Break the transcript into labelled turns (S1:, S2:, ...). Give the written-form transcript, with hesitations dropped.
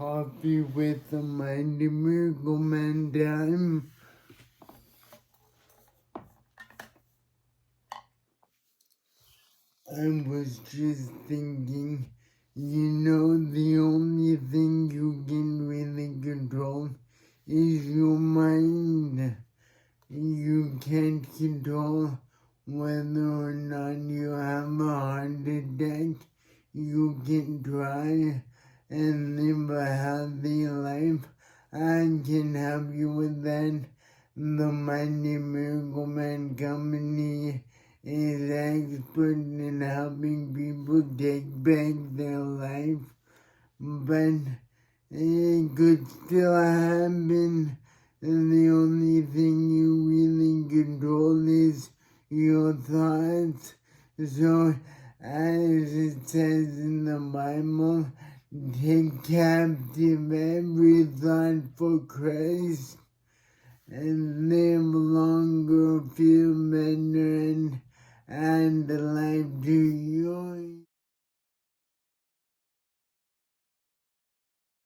S1: Coffee with the Mighty Miracleman time. I was just thinking, the only thing you can really control is your mind. You can't control whether or not you have a heart attack. You can try and live a healthy life. I can help you with that. The Mighty Miracleman Company is expert in helping people take back their life, but it could still happen. And the only thing you really control is your thoughts. So, as it says in the Bible, take captive every thought for Christ and live longer, feel better, and add life to your